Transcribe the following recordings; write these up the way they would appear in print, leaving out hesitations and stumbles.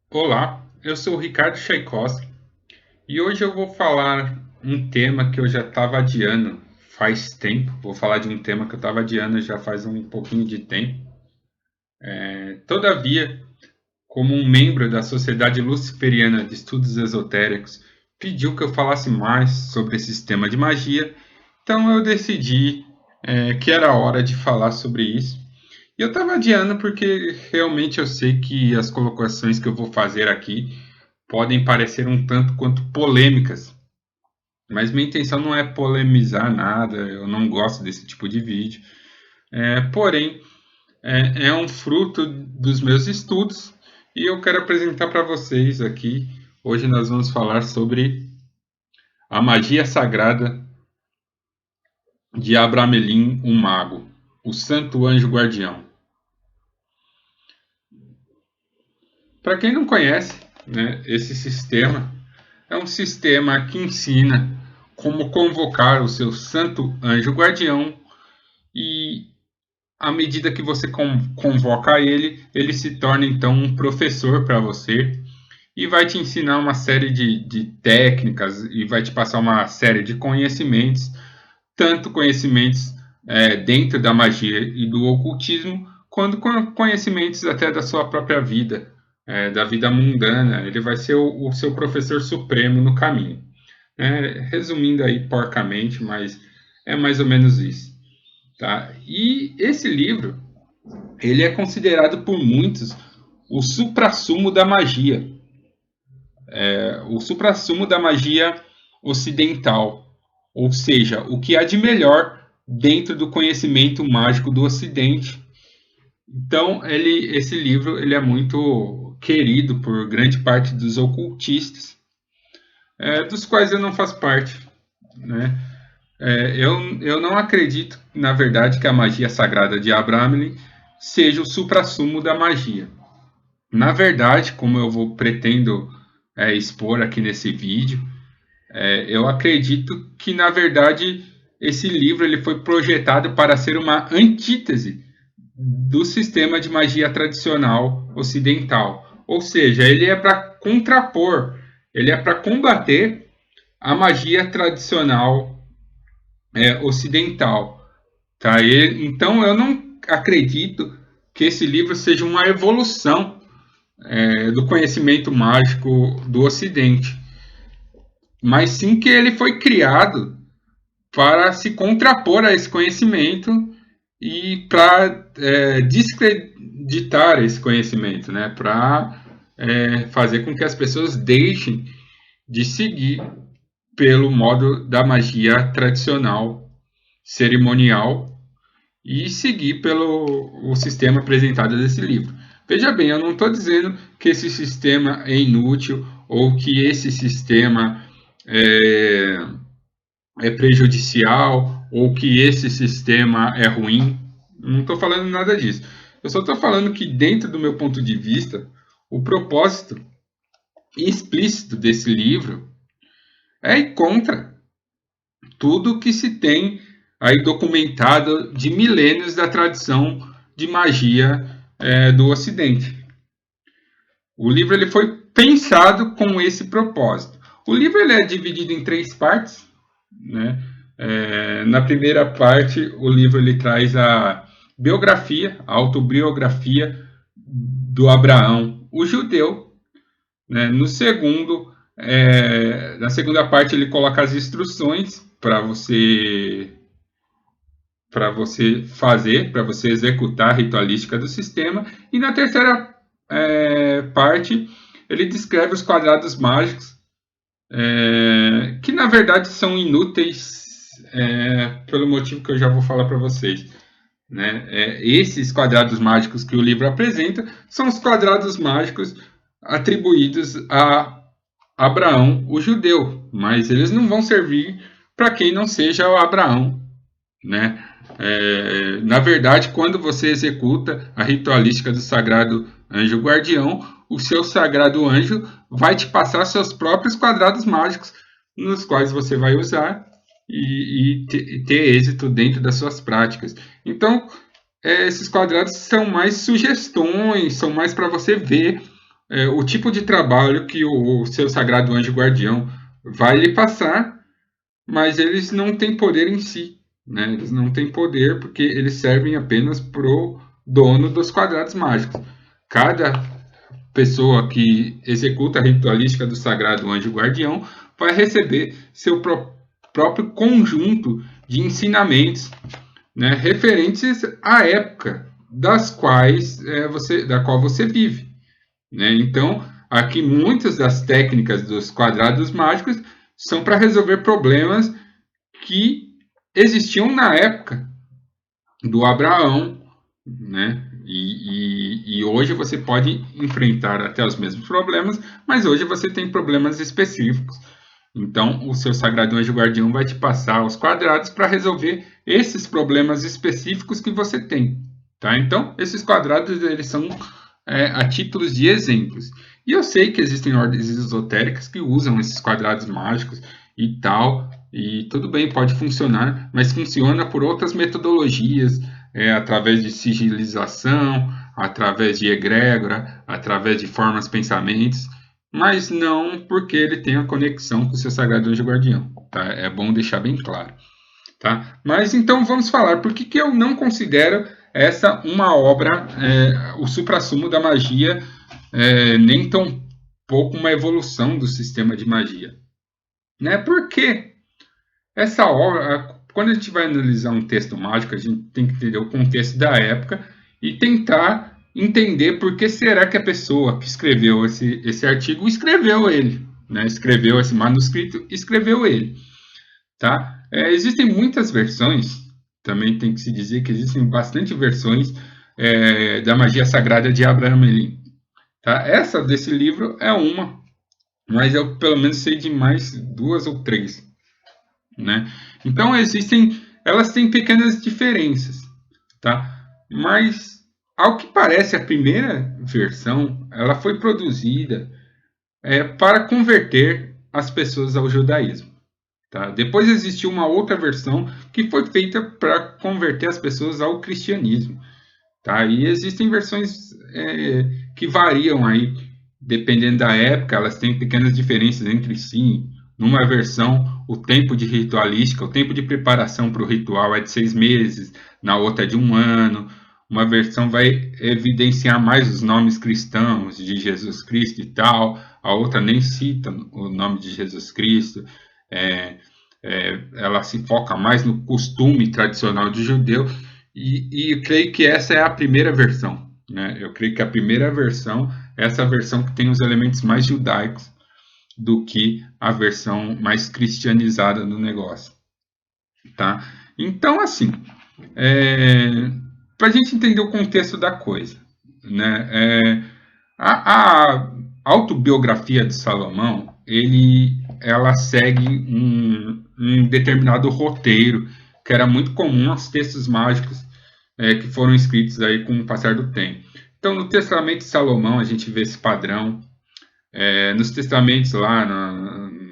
Olá, eu sou o Ricardo Tchaikovsky e hoje eu vou falar um tema que eu já estava adiando faz tempo. Vou falar de um tema que eu estava adiando já faz um pouquinho de tempo. Todavia, como um membro da Sociedade Luciferiana de Estudos Esotéricos pediu que eu falasse mais sobre esse sistema de magia, então eu decidi que era hora de falar sobre isso. E eu estava adiando porque realmente eu sei que as colocações que eu vou fazer aqui podem parecer um tanto quanto polêmicas, mas minha intenção não é polemizar nada, eu não gosto desse tipo de vídeo. Porém, é um fruto dos meus estudos e eu quero apresentar para vocês aqui. Hoje nós vamos falar sobre a magia sagrada de Abramelin, o mago, o santo anjo guardião. Para quem não conhece, né, esse sistema é um sistema que ensina como convocar o seu santo anjo guardião e à medida que você convoca ele, ele se torna então um professor para você e vai te ensinar uma série de técnicas e vai te passar uma série de conhecimentos, tanto conhecimentos dentro da magia e do ocultismo, quanto conhecimentos até da sua própria vida, da vida mundana. Ele vai ser o seu professor supremo no caminho. Resumindo aí porcamente, mas é mais ou menos isso. Tá? E esse livro, ele é considerado por muitos o suprassumo da magia, o suprassumo da magia ocidental, ou seja, o que há de melhor dentro do conhecimento mágico do Ocidente. Então, esse livro ele é muito querido por grande parte dos ocultistas, dos quais eu não faço parte, né? Eu não acredito, na verdade, que a magia sagrada de Abramelin seja o suprassumo da magia. Na verdade, como pretendo expor aqui nesse vídeo, eu acredito que, na verdade, esse livro ele foi projetado para ser uma antítese do sistema de magia tradicional ocidental. Ou seja, ele é para contrapor, ele é para combater a magia tradicional ocidental. Tá? Então, eu não acredito que esse livro seja uma evolução do conhecimento mágico do Ocidente, mas sim que ele foi criado para se contrapor a esse conhecimento e para descreditar esse conhecimento, né? Para fazer com que as pessoas deixem de seguir pelo modo da magia tradicional, cerimonial, e seguir pelo o sistema apresentado nesse livro. Veja bem, eu não estou dizendo que esse sistema é inútil ou que esse sistema é, é prejudicial ou que esse sistema é ruim. Não estou falando nada disso. Eu só estou falando que, dentro do meu ponto de vista, o propósito explícito desse livro é ir contra tudo que se tem aí documentado de milênios da tradição de magia do Ocidente. O livro ele foi pensado com esse propósito. O livro ele é dividido em três partes, né? Na primeira parte, o livro ele traz a biografia, a autobiografia do Abraão, o judeu. Né? Na segunda parte, ele coloca as instruções para você fazer, para você executar a ritualística do sistema. E na terceira parte, ele descreve os quadrados mágicos, que na verdade são inúteis pelo motivo que eu já vou falar para vocês. Né? Esses quadrados mágicos que o livro apresenta são os quadrados mágicos atribuídos a Abraão, o judeu, mas eles não vão servir para quem não seja o Abraão. Né? Na verdade, quando você executa a ritualística do sagrado anjo guardião, o seu sagrado anjo vai te passar seus próprios quadrados mágicos, nos quais você vai usar e ter êxito dentro das suas práticas. Então, esses quadrados são mais sugestões, são mais para você ver o tipo de trabalho que o seu sagrado anjo guardião vai lhe passar, mas eles não têm poder em si, né? Eles não têm poder porque eles servem apenas pro dono dos quadrados mágicos. Cada pessoa que executa a ritualística do sagrado anjo guardião vai receber seu próprio conjunto de ensinamentos, né, referentes à época da qual você vive, né? Então, aqui muitas das técnicas dos quadrados mágicos são para resolver problemas que existiam na época do Abraão, né? E hoje você pode enfrentar até os mesmos problemas, mas hoje você tem problemas específicos. Então, o seu sagrado anjo guardião vai te passar os quadrados para resolver esses problemas específicos que você tem, tá? Então, esses quadrados eles são a títulos de exemplos. E eu sei que existem ordens esotéricas que usam esses quadrados mágicos e tal, e tudo bem, pode funcionar, mas funciona por outras metodologias, através de sigilização, através de egrégora, através de formas pensamentos, mas não porque ele tem a conexão com o seu sagrado anjo guardião, tá? É bom deixar bem claro, tá? Mas então vamos falar por que eu não considero essa uma obra, o suprassumo da magia, nem tão pouco uma evolução do sistema de magia, né? Porque essa obra, quando a gente vai analisar um texto mágico, a gente tem que entender o contexto da época e tentar entender por que será que a pessoa que escreveu esse artigo escreveu ele, né? Escreveu esse manuscrito, escreveu ele, tá? Existem muitas versões, também tem que se dizer que existem bastante versões da magia sagrada de Abraham Melin, tá? Essa desse livro é uma, mas eu pelo menos sei de mais duas ou três, né? Então elas têm pequenas diferenças, tá? Mas ao que parece a primeira versão, ela foi produzida para converter as pessoas ao judaísmo, tá? Depois existiu uma outra versão que foi feita para converter as pessoas ao cristianismo, tá? E existem versões que variam aí, dependendo da época, elas têm pequenas diferenças entre si. Numa versão, o tempo de ritualística, o tempo de preparação para o ritual é de 6 meses, na outra é de 1 ano. Uma versão vai evidenciar mais os nomes cristãos de Jesus Cristo e tal, a outra nem cita o nome de Jesus Cristo. Ela se foca mais no costume tradicional de judeu, e eu creio que essa é a primeira versão, né? Eu creio que a primeira versão é essa versão que tem os elementos mais judaicos do que a versão mais cristianizada do negócio, tá? Então, assim, para a gente entender o contexto da coisa, né? A autobiografia de Salomão, ela segue um determinado roteiro que era muito comum aos textos mágicos que foram escritos aí com o passar do tempo. Então, no Testamento de Salomão, a gente vê esse padrão. Nos testamentos lá,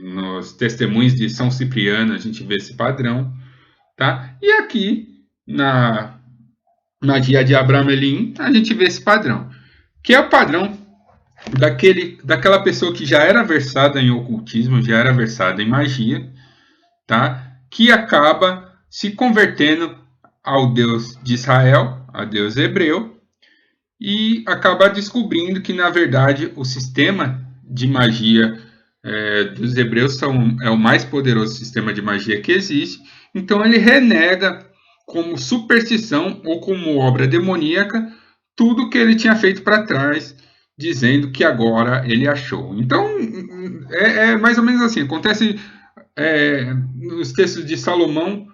nos testemunhos de São Cipriano, a gente vê esse padrão, tá? E aqui, na magia de Abraham Elin, a gente vê esse padrão, que é o padrão daquela pessoa que já era versada em ocultismo, já era versada em magia, tá? Que acaba se convertendo ao Deus de Israel, a Deus hebreu, e acaba descobrindo que, na verdade, o sistema de magia dos hebreus é o mais poderoso sistema de magia que existe. Então ele renega como superstição ou como obra demoníaca tudo que ele tinha feito para trás, dizendo que agora ele achou. Então é mais ou menos assim. Acontece nos textos de Salomão.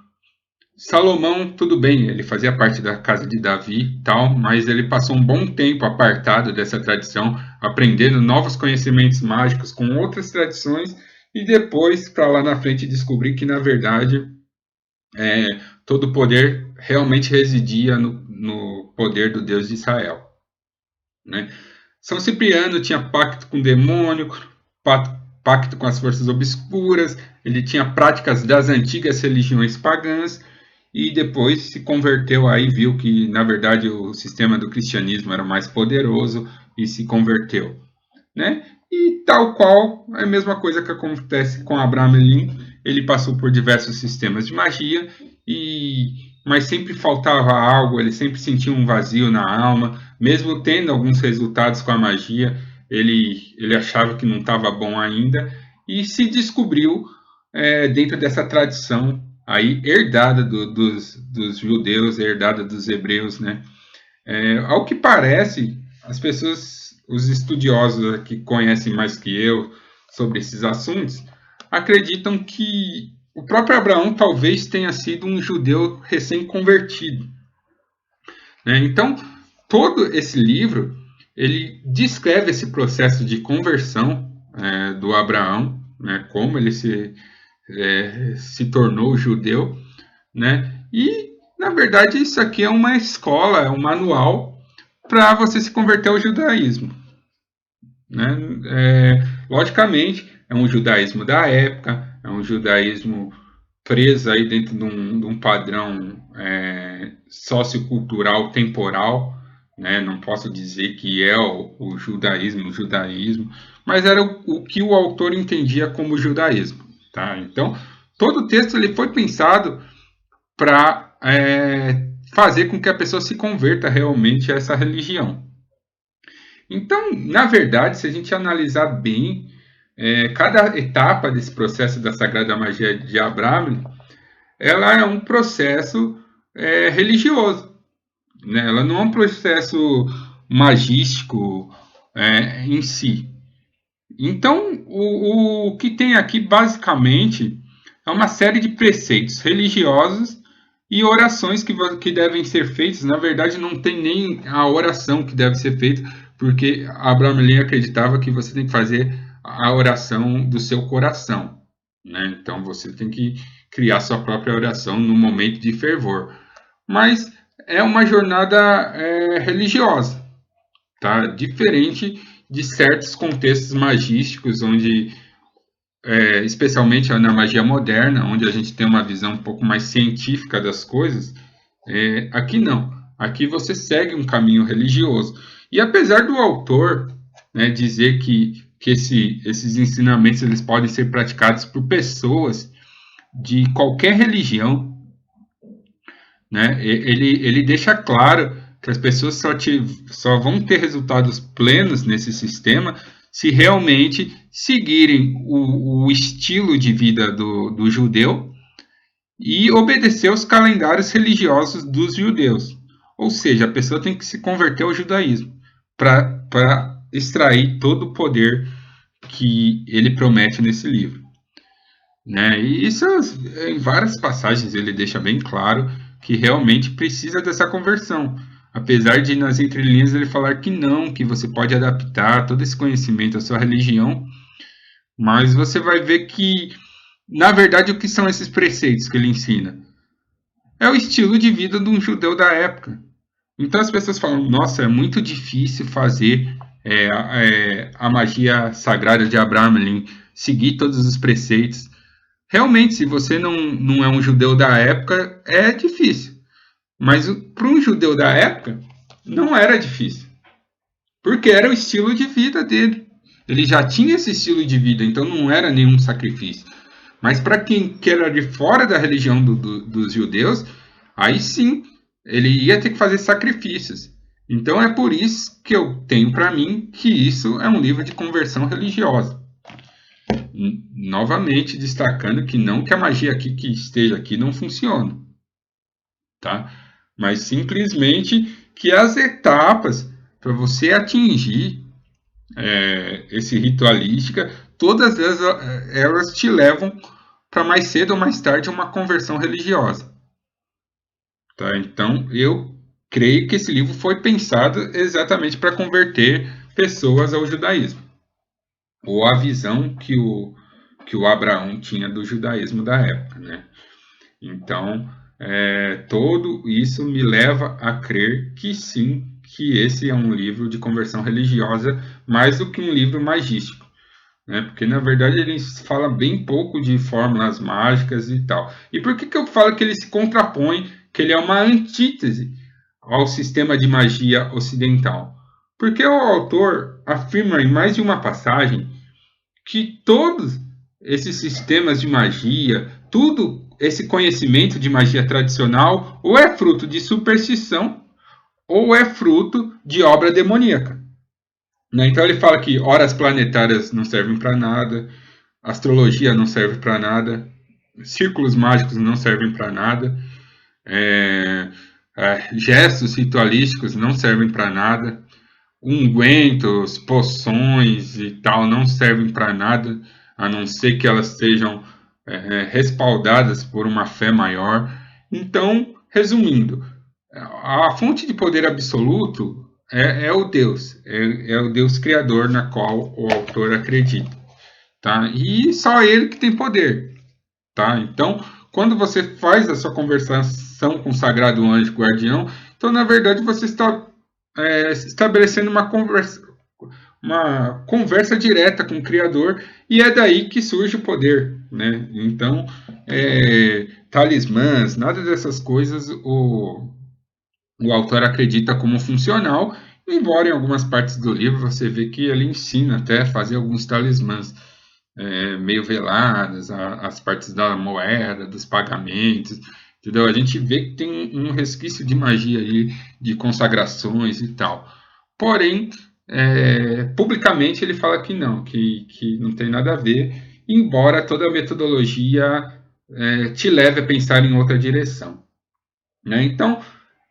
Salomão, tudo bem, ele fazia parte da casa de Davi e tal, mas ele passou um bom tempo apartado dessa tradição, aprendendo novos conhecimentos mágicos com outras tradições, e depois, para lá na frente, descobrir que, na verdade, todo o poder realmente residia no poder do Deus de Israel, né? São Cipriano tinha pacto com o demônio, pacto com as forças obscuras, ele tinha práticas das antigas religiões pagãs, e depois se converteu aí, viu que na verdade o sistema do cristianismo era mais poderoso e se converteu. né? E tal qual é a mesma coisa que acontece com Abraham Lincoln, ele passou por diversos sistemas de magia, mas sempre faltava algo, ele sempre sentia um vazio na alma, mesmo tendo alguns resultados com a magia, ele achava que não estava bom ainda, e se descobriu dentro dessa tradição aí herdada dos judeus, herdada dos hebreus, né? Ao que parece, as pessoas, os estudiosos que conhecem mais que eu sobre esses assuntos, acreditam que o próprio Abraão talvez tenha sido um judeu recém-convertido, né? Então, todo esse livro ele descreve esse processo de conversão do Abraão, né? Como ele se tornou judeu, né? E na verdade isso aqui é uma escola, é um manual para você se converter ao judaísmo, né? Logicamente, é um judaísmo da época, é um judaísmo preso aí dentro de um padrão sociocultural temporal, né? Não posso dizer que é o judaísmo, mas era o que o autor entendia como judaísmo, tá? Então, todo o texto ele foi pensado para fazer com que a pessoa se converta realmente a essa religião. Então, na verdade, se a gente analisar bem, cada etapa desse processo da Sagrada Magia de Abraham, ela é um processo religioso, né? Ela não é um processo magístico em si. Então, o que tem aqui, basicamente, é uma série de preceitos religiosos e orações que devem ser feitas. Na verdade, não tem nem a oração que deve ser feita, porque Abraham Lincoln acreditava que você tem que fazer a oração do seu coração, né? Então, você tem que criar sua própria oração no momento de fervor. Mas é uma jornada religiosa, tá? Diferente de certos contextos magísticos, onde, especialmente na magia moderna, onde a gente tem uma visão um pouco mais científica das coisas, aqui não. Aqui você segue um caminho religioso. E apesar do autor, né, dizer que esses ensinamentos eles podem ser praticados por pessoas de qualquer religião, né, ele deixa claro que as pessoas só vão ter resultados plenos nesse sistema se realmente seguirem o estilo de vida do judeu e obedecer os calendários religiosos dos judeus. Ou seja, a pessoa tem que se converter ao judaísmo para extrair todo o poder que ele promete nesse livro, né? E isso em várias passagens ele deixa bem claro que realmente precisa dessa conversão. Apesar de nas entrelinhas ele falar que não, que você pode adaptar todo esse conhecimento à sua religião, mas você vai ver que, na verdade, o que são esses preceitos que ele ensina? É o estilo de vida de um judeu da época. Então as pessoas falam, nossa, é muito difícil fazer a magia sagrada de Abraham, seguir todos os preceitos. Realmente, se você não é um judeu da época, é difícil. Mas para um judeu da época, não era difícil. Porque era o estilo de vida dele. Ele já tinha esse estilo de vida, então não era nenhum sacrifício. Mas para quem que era de fora da religião dos judeus, aí sim, ele ia ter que fazer sacrifícios. Então é por isso que eu tenho para mim que isso é um livro de conversão religiosa. Novamente destacando que não que a magia aqui que esteja aqui não funciona, tá? Mas simplesmente que as etapas para você atingir esse ritualística, todas elas te levam para mais cedo ou mais tarde uma conversão religiosa, tá? Então eu creio que esse livro foi pensado exatamente para converter pessoas ao judaísmo, ou a visão que o Abraão tinha do judaísmo da época, né? Então, todo isso me leva a crer que sim, que esse é um livro de conversão religiosa mais do que um livro magístico, né? Porque na verdade ele fala bem pouco de fórmulas mágicas e tal. E por que eu falo que ele se contrapõe, que ele é uma antítese ao sistema de magia ocidental? Porque o autor afirma em mais de uma passagem que todos esses sistemas de magia, tudo esse conhecimento de magia tradicional, ou é fruto de superstição, ou é fruto de obra demoníaca. Né? Então ele fala que horas planetárias não servem para nada, astrologia não serve para nada, círculos mágicos não servem para nada, gestos ritualísticos não servem para nada, ungüentos, poções e tal não servem para nada, a não ser que elas sejam respaldadas por uma fé maior. Então, resumindo, a fonte de poder absoluto é o Deus, é o Deus criador na qual o autor acredita, tá? E só ele que tem poder, tá? Então, quando você faz a sua conversação com o sagrado anjo guardião, então na verdade você está estabelecendo uma conversa direta com o Criador, e é daí que surge o poder, né? Então, talismãs, nada dessas coisas o autor acredita como funcional, embora em algumas partes do livro você vê que ele ensina até a fazer alguns talismãs meio veladas, as partes da moeda, dos pagamentos, entendeu? A gente vê que tem um resquício de magia aí, de consagrações e tal. Porém, publicamente ele fala que não, que não tem nada a ver, embora toda a metodologia te leve a pensar em outra direção. Né? Então,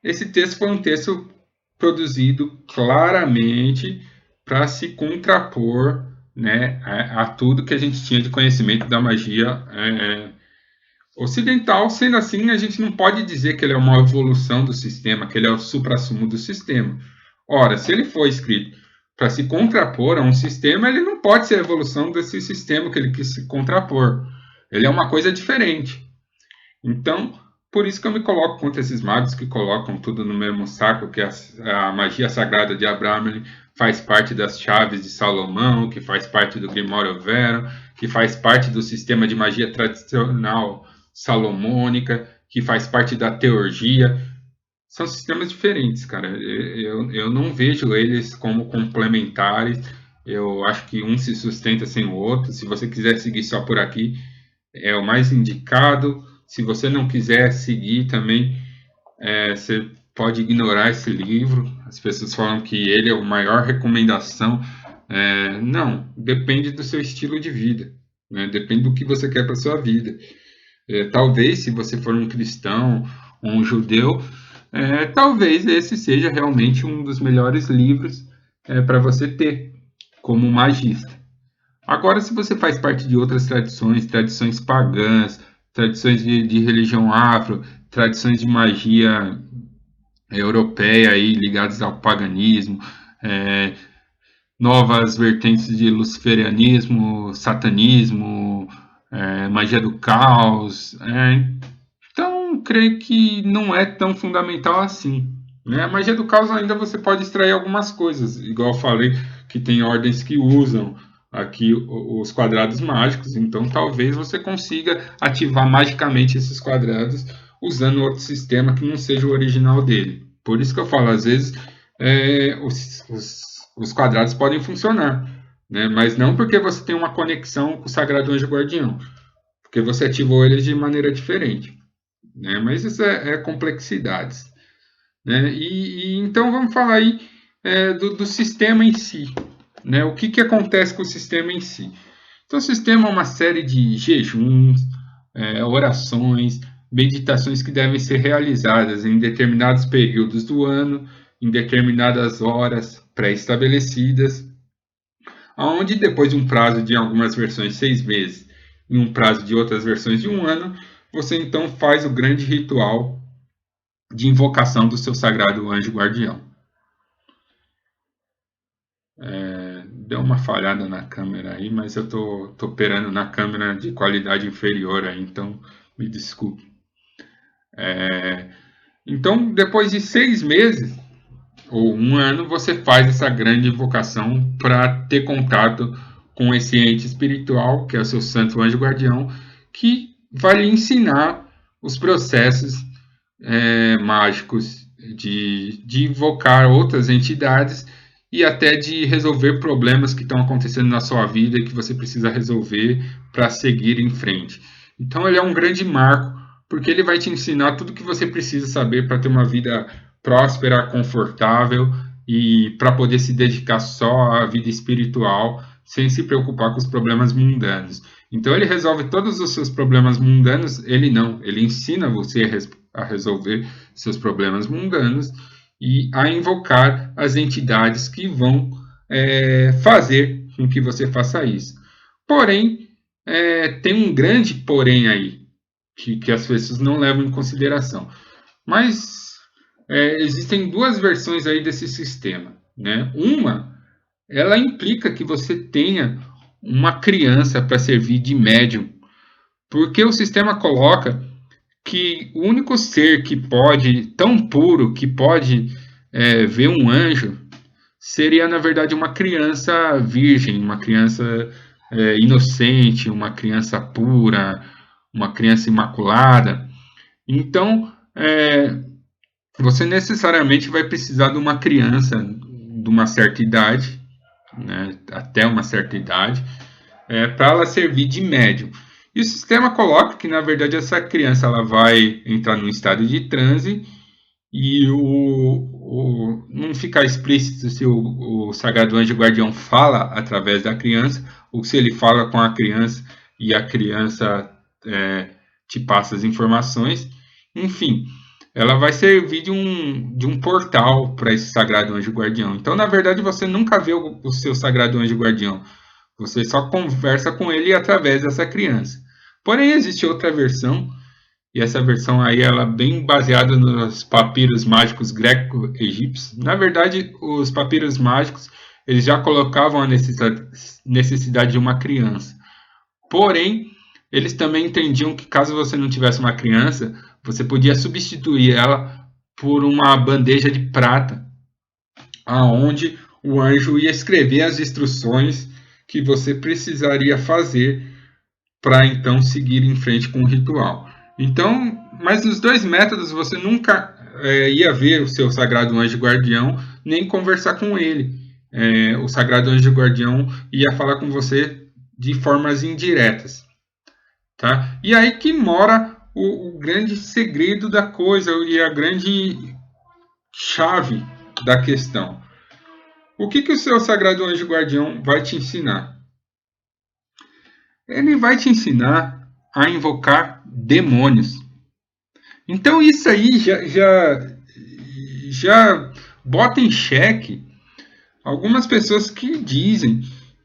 esse texto foi um texto produzido claramente para se contrapor, né, a tudo que a gente tinha de conhecimento da magia ocidental. Sendo assim, a gente não pode dizer que ele é uma evolução do sistema, que ele é o suprassumo do sistema. Ora, se ele foi escrito para se contrapor a um sistema, ele não pode ser a evolução desse sistema que ele quis se contrapor. Ele é uma coisa diferente. Então, por isso que eu me coloco contra esses magos que colocam tudo no mesmo saco, que a magia sagrada de Abramelin faz parte das chaves de Salomão, que faz parte do Grimório Vero, que faz parte do sistema de magia tradicional salomônica, que faz parte da teurgia. São sistemas diferentes, cara. Eu não vejo eles como complementares. Eu acho que um se sustenta sem o outro. Se você quiser seguir só por aqui, é o mais indicado. Se você não quiser seguir também, você pode ignorar esse livro. As pessoas falam que ele é a maior recomendação. Não, depende do seu estilo de vida, né? Depende do que você quer para sua vida. Talvez, se você for um cristão ou um judeu, talvez esse seja realmente um dos melhores livros para você ter como magista. Agora, se você faz parte de outras tradições, tradições pagãs, tradições de religião afro, tradições de magia europeia aí, ligadas ao paganismo, novas vertentes de luciferianismo, satanismo, magia do caos. Então, creio que não é tão fundamental assim. Né? A magia do caos ainda você pode extrair algumas coisas, igual eu falei, que tem ordens que usam aqui os quadrados mágicos, então talvez você consiga ativar magicamente esses quadrados usando outro sistema que não seja o original dele. Por isso que eu falo, às vezes os quadrados podem funcionar, né? Mas não porque você tem uma conexão com o Sagrado Anjo Guardião, porque você ativou eles de maneira diferente. Né? Mas isso é complexidades. Né? Então vamos falar aí do sistema em si. Né? O que acontece com o sistema em si? Então o sistema é uma série de jejuns, orações, meditações que devem ser realizadas em determinados períodos do ano, em determinadas horas pré-estabelecidas, onde depois de um prazo de algumas versões 6 meses e um prazo de outras versões de um ano, você então faz o grande ritual de invocação do seu sagrado anjo guardião. Deu uma falhada na câmera aí, mas eu tô operando na câmera de qualidade inferior aí, então me desculpe. Então, depois de 6 meses ou um ano, você faz essa grande invocação para ter contato com esse ente espiritual, que é o seu santo anjo guardião, que vai lhe ensinar os processos mágicos de invocar outras entidades e até de resolver problemas que estão acontecendo na sua vida e que você precisa resolver para seguir em frente. Então ele é um grande marco, porque ele vai te ensinar tudo o que você precisa saber para ter uma vida próspera, confortável e para poder se dedicar só à vida espiritual, sem se preocupar com os problemas mundanos. Então ele resolve todos os seus problemas mundanos, ele não, ele ensina você a resolver seus problemas mundanos e a invocar as entidades que vão fazer com que você faça isso. Porém, tem um grande porém aí, que as pessoas não levam em consideração. Mas existem duas versões aí desse sistema, né? Uma, ela implica que você tenha uma criança para servir de médium, porque o sistema coloca que o único ser que pode, tão puro, que pode ver um anjo, seria na verdade uma criança virgem, uma criança inocente, uma criança pura, uma criança imaculada. Então, você necessariamente vai precisar de uma criança de uma certa idade, né, até uma certa idade, para ela servir de médium. E o sistema coloca que, na verdade, essa criança ela vai entrar num estado de transe e não fica explícito se o Sagrado Anjo Guardião fala através da criança ou se ele fala com a criança e a criança te passa as informações. Enfim, ela vai servir de um portal para esse Sagrado Anjo Guardião. Então, na verdade, você nunca vê o seu Sagrado Anjo Guardião. Você só conversa com ele através dessa criança. Porém, existe outra versão, e essa versão aí ela é bem baseada nos papiros mágicos greco-egípcios. Na verdade, os papiros mágicos eles já colocavam a necessidade de uma criança. Porém, eles também entendiam que caso você não tivesse uma criança, você podia substituir ela por uma bandeja de prata, aonde o anjo ia escrever as instruções que você precisaria fazer para então seguir em frente com o ritual. Então, mas nos dois métodos você nunca ia ver o seu Sagrado Anjo Guardião, nem conversar com ele. O Sagrado Anjo Guardião ia falar com você de formas indiretas. Tá? E aí que mora o grande segredo da coisa e a grande chave da questão. O que o seu Sagrado Anjo Guardião vai te ensinar? Ele vai te ensinar a invocar demônios. Então isso aí já bota em xeque algumas pessoas que dizem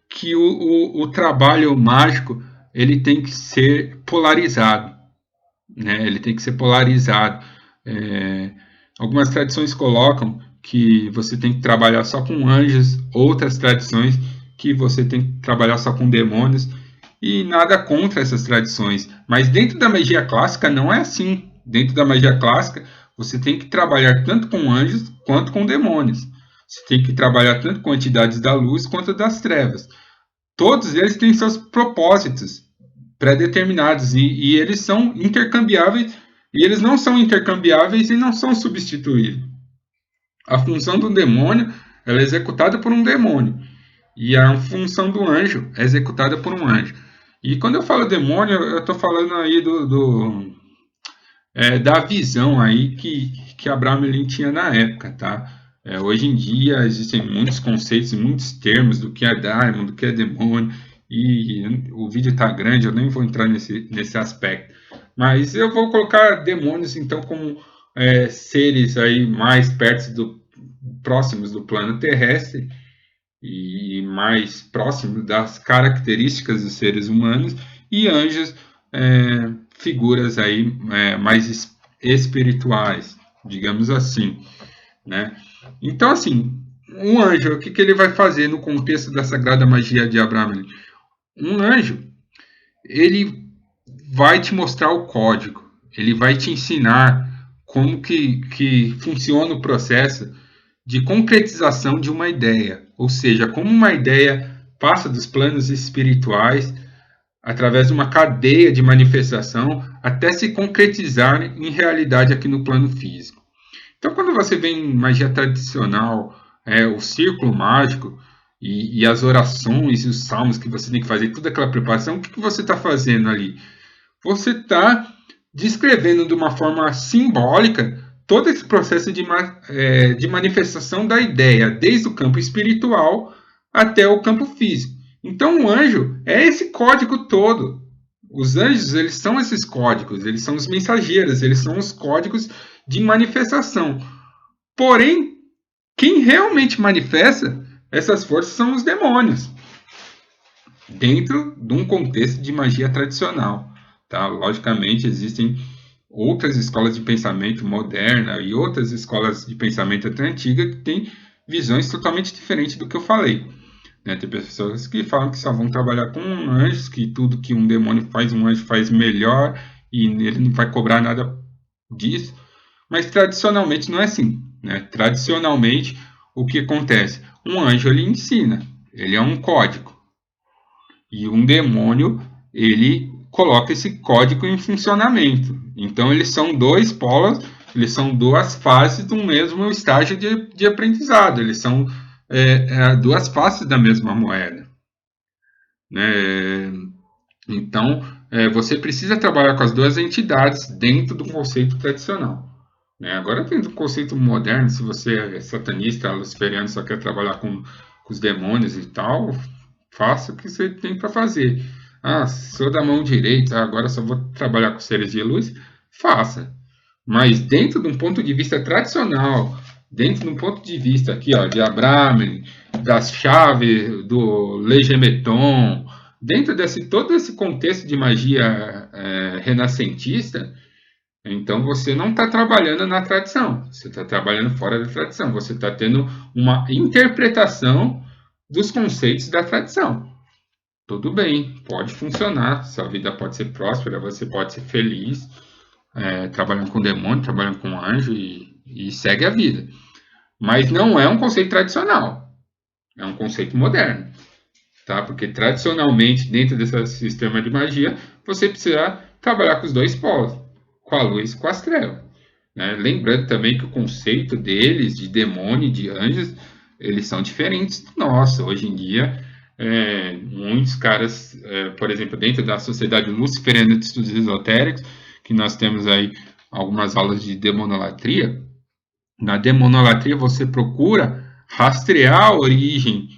que o trabalho mágico ele tem que ser polarizado, né? Ele tem que ser polarizado. Algumas tradições colocam que você tem que trabalhar só com anjos, outras tradições que você tem que trabalhar só com demônios, e nada contra essas tradições. Mas dentro da magia clássica não é assim. Dentro da magia clássica, você tem que trabalhar tanto com anjos quanto com demônios. Você tem que trabalhar tanto com entidades da luz quanto das trevas. Todos eles têm seus propósitos pré-determinados e eles são intercambiáveis, e eles não são intercambiáveis e não são substituíveis. A função do demônio ela é executada por um demônio e a função do anjo é executada por um anjo. E quando eu falo demônio, eu estou falando aí da visão aí que Abraham Lincoln tinha na época, tá? Hoje em dia existem muitos conceitos, muitos termos do que é daimon, do que é demônio, e o vídeo está grande, eu nem vou entrar nesse aspecto. Mas eu vou colocar demônios então como seres aí mais próximos do plano terrestre e mais próximos das características dos seres humanos, e anjos, figuras aí mais espirituais, digamos assim, né? Então, assim, um anjo, o que ele vai fazer no contexto da Sagrada Magia de Abraham? Um anjo, ele vai te mostrar o código, ele vai te ensinar como que funciona o processo de concretização de uma ideia, ou seja, como uma ideia passa dos planos espirituais através de uma cadeia de manifestação até se concretizar em realidade aqui no plano físico. Então, quando você vê em magia tradicional o círculo mágico e as orações e os salmos que você tem que fazer, toda aquela preparação, o que você está fazendo ali? Você está descrevendo de uma forma simbólica todo esse processo de manifestação da ideia, desde o campo espiritual até o campo físico. Então, o anjo é esse código todo. Os anjos, eles são esses códigos, eles são os mensageiros, eles são os códigos de manifestação. Porém, quem realmente manifesta essas forças são os demônios, dentro de um contexto de magia tradicional. Tá? Logicamente, existem outras escolas de pensamento moderna e outras escolas de pensamento até antiga que têm visões totalmente diferentes do que eu falei. Né? Tem pessoas que falam que só vão trabalhar com anjos, que tudo que um demônio faz, um anjo faz melhor e ele não vai cobrar nada disso. Mas tradicionalmente não é assim. Né? Tradicionalmente, o que acontece? Um anjo ele ensina, ele é um código. E um demônio, ele coloca esse código em funcionamento. Então, eles são dois polos, eles são duas faces do mesmo estágio de aprendizado. Eles são duas faces da mesma moeda. Né? Então, você precisa trabalhar com as duas entidades dentro do conceito tradicional. Né? Agora, dentro do conceito moderno, se você é satanista, luciferiano, só quer trabalhar com os demônios e tal, faça o que você tem para fazer. Ah, sou da mão direita, agora só vou trabalhar com seres de luz. Faça. Mas dentro de um ponto de vista tradicional, dentro de um ponto de vista aqui, ó, de Abraham, das chaves do Legemeton, dentro desse todo esse contexto de magia renascentista, então você não está trabalhando na tradição, você está trabalhando fora da tradição, você está tendo uma interpretação dos conceitos da tradição. Tudo bem, pode funcionar, sua vida pode ser próspera, você pode ser feliz, trabalhando com demônio, trabalhando com anjo e segue a vida. Mas não é um conceito tradicional, é um conceito moderno. Tá? Porque tradicionalmente, dentro desse sistema de magia, você precisa trabalhar com os dois polos, com a luz e com as trevas. Né? Lembrando também que o conceito deles, de demônio e de anjos, eles são diferentes do nosso. Hoje em dia, muitos caras, por exemplo, dentro da Sociedade Luciferiana de Estudos Esotéricos, que nós temos aí algumas aulas de demonolatria, na demonolatria você procura rastrear a origem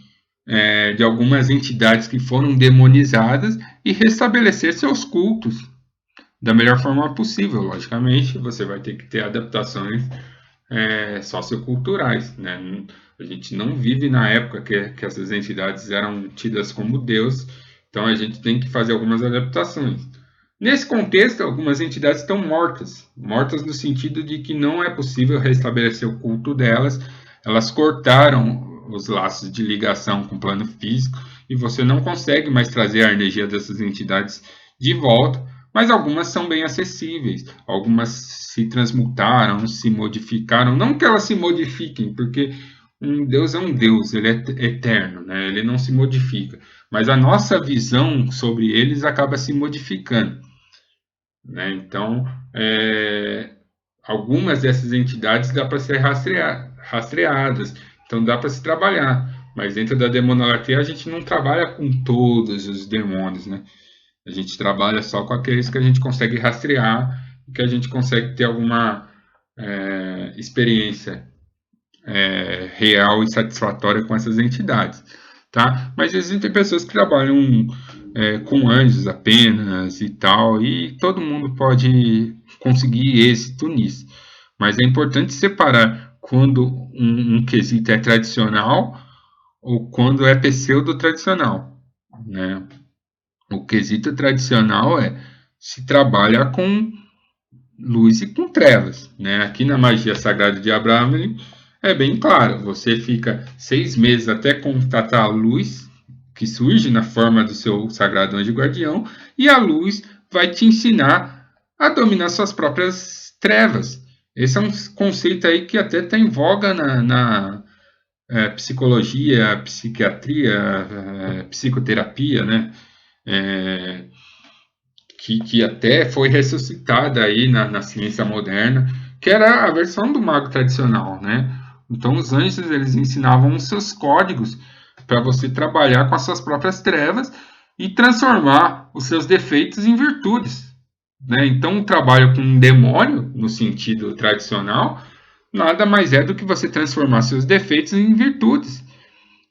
de algumas entidades que foram demonizadas e restabelecer seus cultos da melhor forma possível. Logicamente, você vai ter que ter adaptações socioculturais. Né? A gente não vive na época que essas entidades eram tidas como Deus, então a gente tem que fazer algumas adaptações. Nesse contexto, algumas entidades estão mortas, mortas no sentido de que não é possível restabelecer o culto delas, elas cortaram os laços de ligação com o plano físico e você não consegue mais trazer a energia dessas entidades de volta, mas algumas são bem acessíveis, algumas se transmutaram, se modificaram, não que elas se modifiquem, porque um Deus é um Deus, ele é eterno, né? Ele não se modifica, mas a nossa visão sobre eles acaba se modificando. Né? Então, algumas dessas entidades dá para ser rastreadas, então dá para se trabalhar, mas dentro da demonolatria a gente não trabalha com todos os demônios, né? A gente trabalha só com aqueles que a gente consegue rastrear e que a gente consegue ter alguma experiência real e satisfatória com essas entidades. Tá? Mas existem pessoas que trabalham com anjos apenas e tal, e todo mundo pode conseguir êxito nisso. Mas é importante separar quando um quesito é tradicional ou quando é pseudo-tradicional. Né? O quesito tradicional se trabalha com luz e com trevas. Né? Aqui na magia sagrada de Abraham é bem claro, você fica 6 meses até contatar a luz que surge na forma do seu sagrado anjo guardião, e a luz vai te ensinar a dominar suas próprias trevas. Esse é um conceito aí que até está em voga na psicologia, psiquiatria, psicoterapia, né? Que até foi ressuscitada aí na ciência moderna, que era a versão do mago tradicional, né? Então os anjos eles ensinavam os seus códigos para você trabalhar com as suas próprias trevas e transformar os seus defeitos em virtudes, né? Então o trabalho com um demônio, no sentido tradicional, nada mais é do que você transformar seus defeitos em virtudes,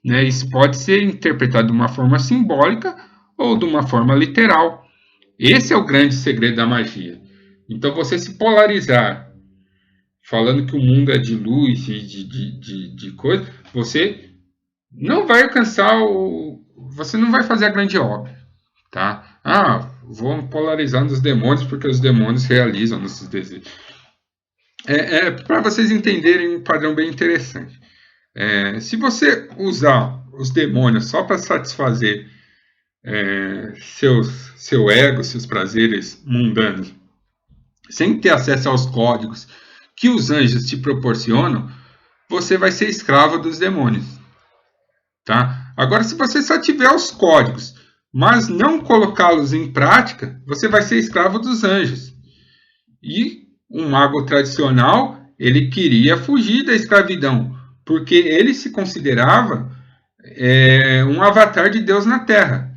né? Isso pode ser interpretado de uma forma simbólica ou de uma forma literal. Esse é o grande segredo da magia. Então você se polarizar, falando que o mundo é de luz e de coisa, você não vai alcançar o. Você não vai fazer a grande obra. Tá? Ah, vou polarizando os demônios porque os demônios realizam nossos desejos. Para vocês entenderem um padrão bem interessante. Se você usar os demônios só para satisfazer seu ego, seus prazeres mundanos, sem ter acesso aos códigos que os anjos te proporcionam, você vai ser escravo dos demônios. Tá? Agora, se você só tiver os códigos, mas não colocá-los em prática, você vai ser escravo dos anjos. E um mago tradicional, ele queria fugir da escravidão, porque ele se considerava um avatar de Deus na Terra.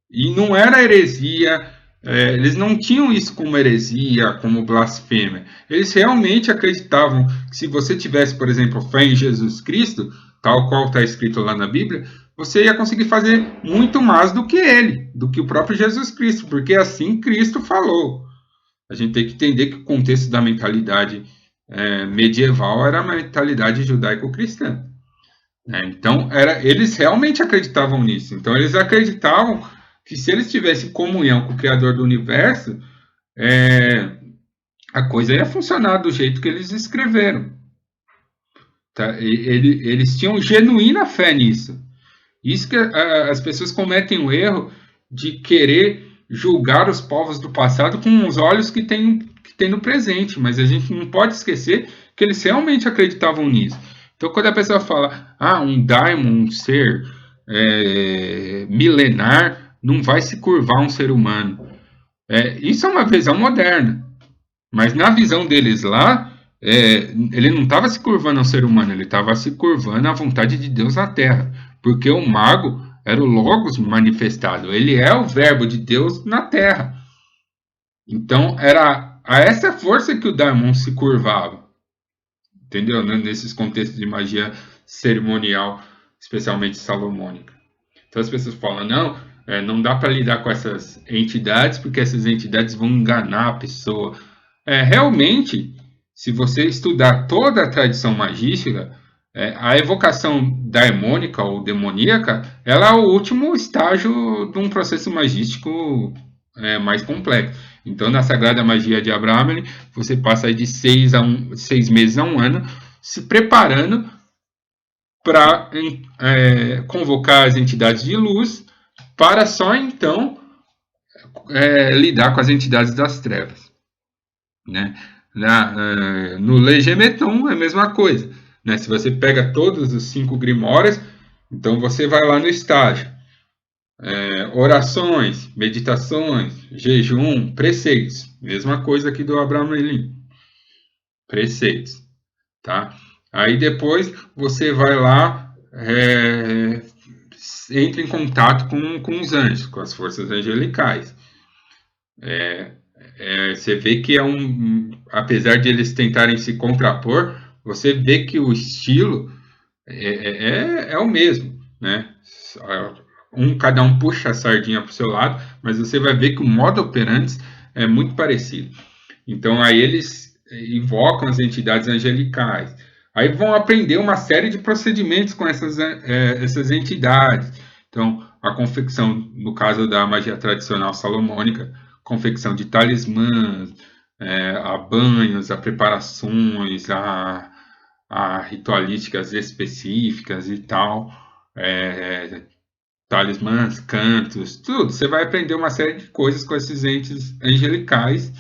E não era heresia, eles não tinham isso como heresia, como blasfêmia. Eles realmente acreditavam que se você tivesse, por exemplo, fé em Jesus Cristo, tal qual está escrito lá na Bíblia, você ia conseguir fazer muito mais do que ele, do que o próprio Jesus Cristo, porque assim Cristo falou. A gente tem que entender que o contexto da mentalidade medieval era a mentalidade judaico-cristã. Então, eles realmente acreditavam nisso. Então, eles acreditavam que se eles tivessem comunhão com o Criador do Universo, a coisa ia funcionar do jeito que eles escreveram. Tá? Eles tinham genuína fé nisso. Isso que as pessoas cometem o erro de querer julgar os povos do passado com os olhos que tem no presente, mas a gente não pode esquecer que eles realmente acreditavam nisso. Então, quando a pessoa fala, um daimon, um ser milenar, não vai se curvar a um ser humano. Isso é uma visão moderna, mas na visão deles lá, ele não estava se curvando ao ser humano, ele estava se curvando à vontade de Deus na Terra, porque o mago era o Logos manifestado, ele é o verbo de Deus na Terra. Então, era a essa força que o daimon se curvava, entendeu? Nesses contextos de magia cerimonial, especialmente salomônica. Então as pessoas falam, não dá para lidar com essas entidades, porque essas entidades vão enganar a pessoa. Realmente, se você estudar toda a tradição magística, a evocação daimônica ou demoníaca, ela é o último estágio de um processo magístico mais complexo. Então, na Sagrada Magia de Abramelin, você passa aí de 6 meses a 1 ano se preparando para convocar as entidades de luz, para só então lidar com as entidades das trevas. Né? No Legemeton é a mesma coisa. Né? Se você pega todos os 5 grimórios, então você vai lá no estágio. Orações, meditações, jejum, preceitos. Mesma coisa aqui do Abramelin. Preceitos. Tá? Aí depois você vai lá, entra em contato com os anjos, com as forças angelicais. Você vê que apesar de eles tentarem se contrapor, você vê que o estilo é o mesmo, né? Cada um puxa a sardinha para o seu lado, mas você vai ver que o modo operandi é muito parecido. Então aí eles invocam as entidades angelicais. Aí vão aprender uma série de procedimentos com essas entidades. Então, a confecção, no caso da magia tradicional salomônica, confecção de talismãs, a banhos, a preparações, a ritualísticas específicas e tal, talismãs, cantos, tudo. Você vai aprender uma série de coisas com esses entes angelicais.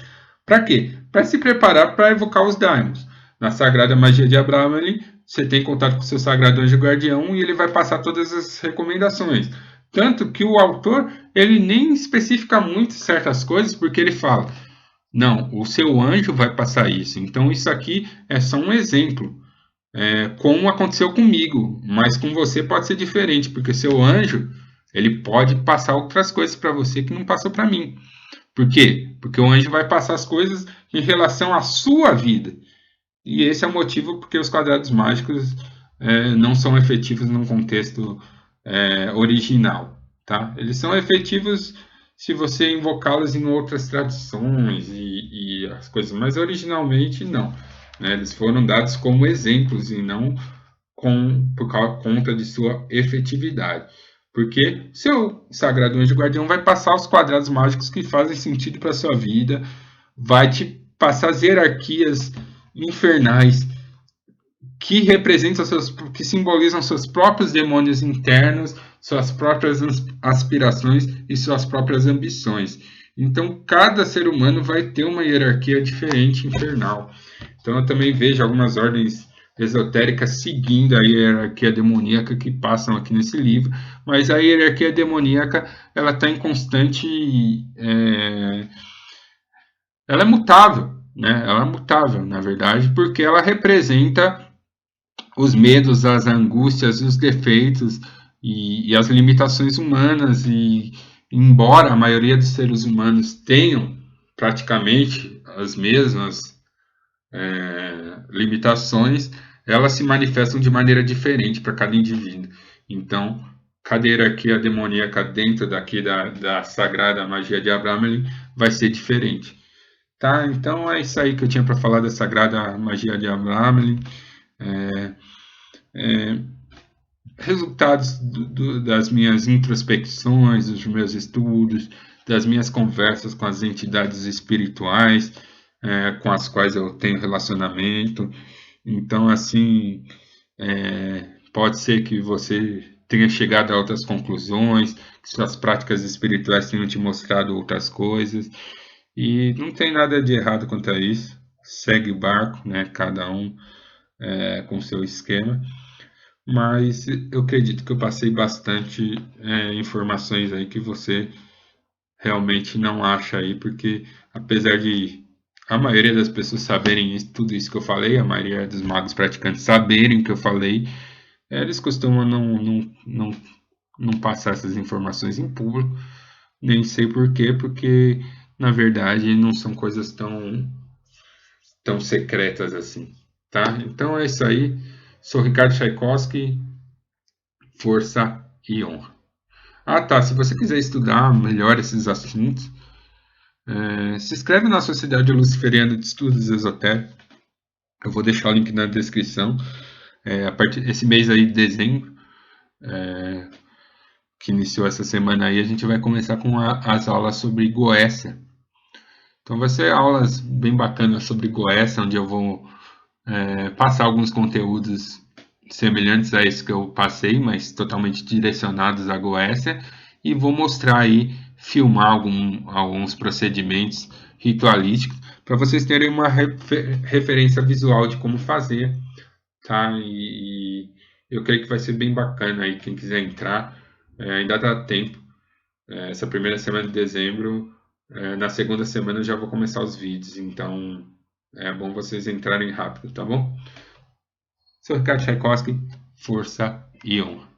Para quê? Para se preparar para evocar os daimons. Na Sagrada Magia de Abramelin, você tem contato com o seu Sagrado Anjo Guardião e ele vai passar todas as recomendações. Tanto que o autor, ele nem especifica muito certas coisas, porque ele fala, não, o seu anjo vai passar isso. Então isso aqui é só um exemplo. como aconteceu comigo, mas com você pode ser diferente, porque seu anjo, ele pode passar outras coisas para você que não passou para mim. Por quê? Porque o anjo vai passar as coisas em relação à sua vida. E esse é o motivo porque os quadrados mágicos não são efetivos num contexto original, tá? Eles são efetivos se você invocá-los em outras tradições e as coisas, mas originalmente não, né? Eles foram dados como exemplos e não por conta de sua efetividade. Porque seu Sagrado Anjo Guardião vai passar os quadrados mágicos que fazem sentido para sua vida, vai te passar as hierarquias infernais que representam que simbolizam seus próprios demônios internos, suas próprias aspirações e suas próprias ambições. Então, cada ser humano vai ter uma hierarquia diferente infernal. Então, eu também vejo algumas ordens esotéricas seguindo a hierarquia demoníaca que passam aqui nesse livro, mas a hierarquia demoníaca ela está em constante, ela é mutável, né? Ela é mutável, na verdade, porque ela representa os medos, as angústias, os defeitos e as limitações humanas. E embora a maioria dos seres humanos tenham praticamente as mesmas limitações, elas se manifestam de maneira diferente para cada indivíduo. Então, cada hierarquia demoníaca dentro daqui da sagrada magia de Abramelin vai ser diferente. Tá? Então é isso aí que eu tinha para falar da sagrada magia de Abramelin. Resultados das minhas introspecções, dos meus estudos, das minhas conversas com as entidades espirituais, com as quais eu tenho relacionamento. Então, assim, pode ser que você tenha chegado a outras conclusões, que suas práticas espirituais tenham te mostrado outras coisas, e não tem nada de errado quanto a isso. Segue o barco, né? Cada um com seu esquema. Mas eu acredito que eu passei bastante informações aí que você realmente não acha aí, porque apesar de a maioria das pessoas saberem tudo isso que eu falei, a maioria dos magos praticantes saberem o que eu falei, eles costumam não passar essas informações em público, nem sei por quê, porque na verdade não são coisas tão secretas assim, tá? Então é isso aí. Sou Ricardo Tchaikovsky, força e honra. Ah, tá. Se você quiser estudar melhor esses assuntos, se inscreve na Sociedade Luciferiana de Estudos Esotéricos. Eu vou deixar o link na descrição. A partir desse mês aí de dezembro, que iniciou essa semana aí, a gente vai começar com as aulas sobre Goécia. Então vai ser aulas bem bacanas sobre Goécia, onde eu vou passar alguns conteúdos semelhantes a esse que eu passei, mas totalmente direcionados à Goécia, e vou mostrar aí, filmar alguns procedimentos ritualísticos para vocês terem uma referência visual de como fazer, tá? E eu creio que vai ser bem bacana aí, quem quiser entrar, ainda dá tempo. Essa primeira semana de dezembro, na segunda semana eu já vou começar os vídeos, então é bom vocês entrarem rápido, tá bom? Sou Ricardo Tchaikovsky, força e honra.